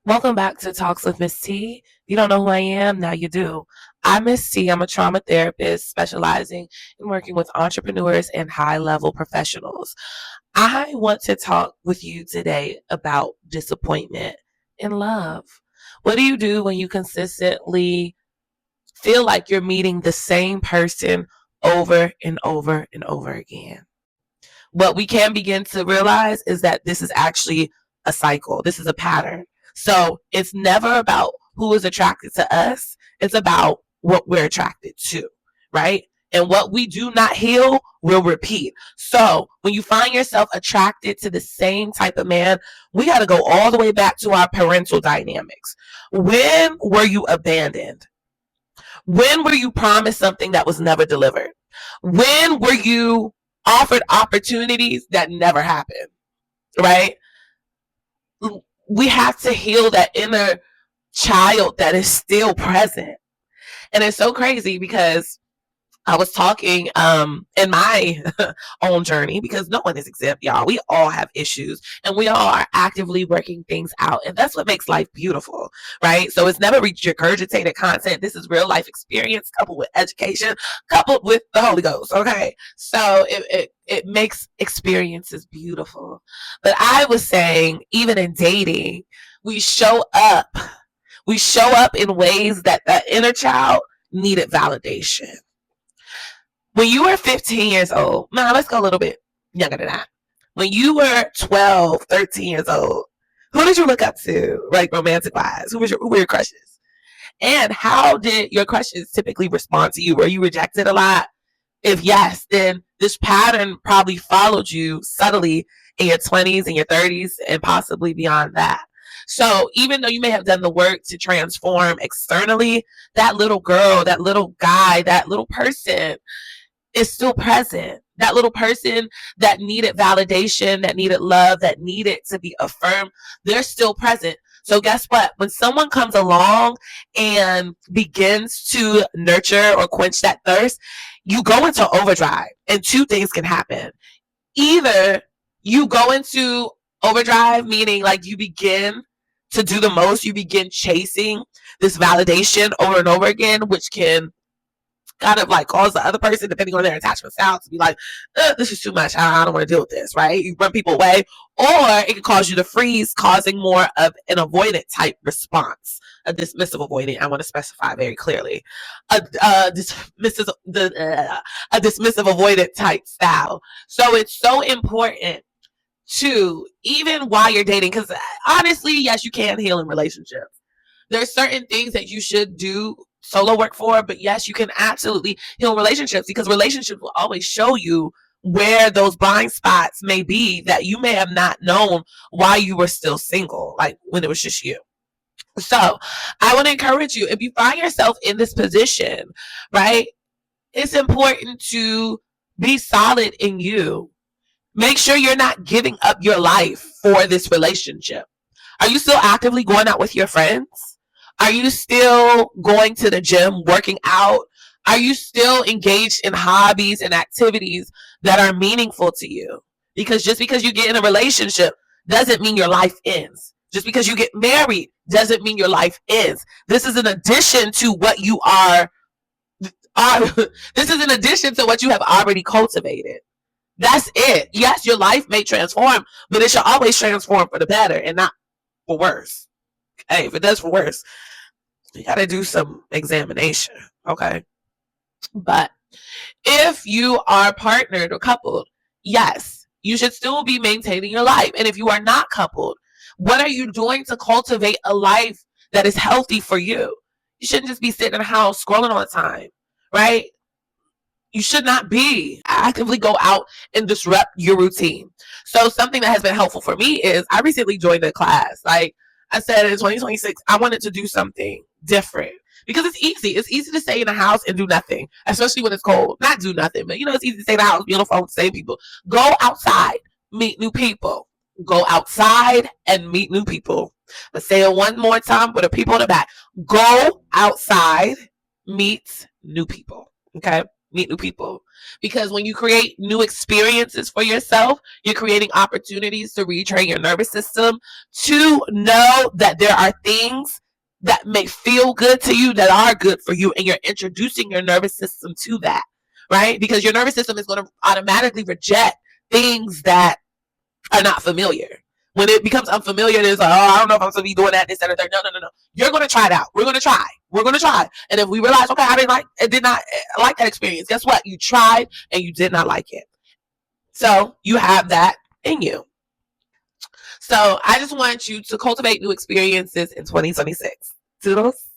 Welcome back to Talks with Miss T. If you don't know who I am, now you do. I'm Miss T. I'm a trauma therapist specializing in working with entrepreneurs and high level professionals. I want to talk with you today about disappointment in love. What do you do when you consistently feel like you're meeting the same person over and over and over again? What we can begin to realize is that this is actually a cycle. This is a pattern. So it's never about who is attracted to us. It's about what we're attracted to, right? And what we do not heal will repeat. So when you find yourself attracted to the same type of man, we got to go all the way back to our parental dynamics. When were you abandoned? When were you promised something that was never delivered? When were you offered opportunities that never happened, right? We have to heal that inner child that is still present. And it's so crazy because I was talking in my own journey, because no one is exempt, y'all. We all have issues and we all are actively working things out. And that's what makes life beautiful, right? So it's never regurgitated content. This is real life experience coupled with education, coupled with the Holy Ghost, okay? So it makes experiences beautiful. But I was saying, even in dating, we show up. We show up in ways that inner child needed validation. When you were 15 years old, now let's go a little bit younger than that. When you were 12, 13 years old, who did you look up to, like romantic wise? Who were your crushes? And how did your crushes typically respond to you? Were you rejected a lot? If yes, then this pattern probably followed you subtly in your 20s and your 30s and possibly beyond that. So even though you may have done the work to transform externally, that little girl, that little guy, that little person is still present. That little person that needed validation, that needed love, that needed to be affirmed, they're still present. So guess what? When someone comes along and begins to nurture or quench that thirst, you go into overdrive, and two things can happen. Either you go into overdrive, meaning like you begin to do the most, you begin chasing this validation over and over again, which can kind of like cause the other person, depending on their attachment style, to be like, this is too much. I don't want to deal with this, right? You run people away, or it can cause you to freeze, causing more of an avoidant type response. A dismissive avoidant, I want to specify very clearly. A dismissive avoidant type style. So it's so important to, even while you're dating, because honestly, yes, you can heal in relationships. There's certain things that you should do solo work for, but yes, you can absolutely heal relationships, because relationships will always show you where those blind spots may be that you may have not known while you were still single, like when it was just you. So I want to encourage you, if you find yourself in this position, right, it's important to be solid in you. Make sure you're not giving up your life for this relationship. Are you still actively going out with your friends? Are you still going to the gym, working out? Are you still engaged in hobbies and activities that are meaningful to you? Because just because you get in a relationship doesn't mean your life ends. Just because you get married doesn't mean your life ends. This is an addition to what you are this is in addition to what you have already cultivated. That's it. Yes, your life may transform, but it should always transform for the better and not for worse. Hey, if it does for worse, you got to do some examination, okay? But if you are partnered or coupled, yes, you should still be maintaining your life. And if you are not coupled, what are you doing to cultivate a life that is healthy for you? You shouldn't just be sitting in the house scrolling all the time, right? You should not be. Actively go out and disrupt your routine. So something that has been helpful for me is I recently joined a class. Like I said, in 2026, I wanted to do something different, because it's easy. It's easy to stay in the house and do nothing, especially when it's cold. Not do nothing, but it's easy to stay in the house, be on the phone with the same people. Go outside, meet new people. Go outside and meet new people. Let's say it one more time with the people in the back. Go outside, meet new people. Okay? meet new people. Because when you create new experiences for yourself, you're creating opportunities to retrain your nervous system to know that there are things that may feel good to you that are good for you, and you're introducing your nervous system to that, right? Because your nervous system is going to automatically reject things that are not familiar. When it becomes unfamiliar, it's like, oh, I don't know if I'm supposed to be doing that, this, that, or that. No. You're going to try it out. We're going to try. We're going to try. And if we realize, okay, I did not like that experience. Guess what? You tried and you did not like it. So you have that in you. So I just want you to cultivate new experiences in 2026. Toodles.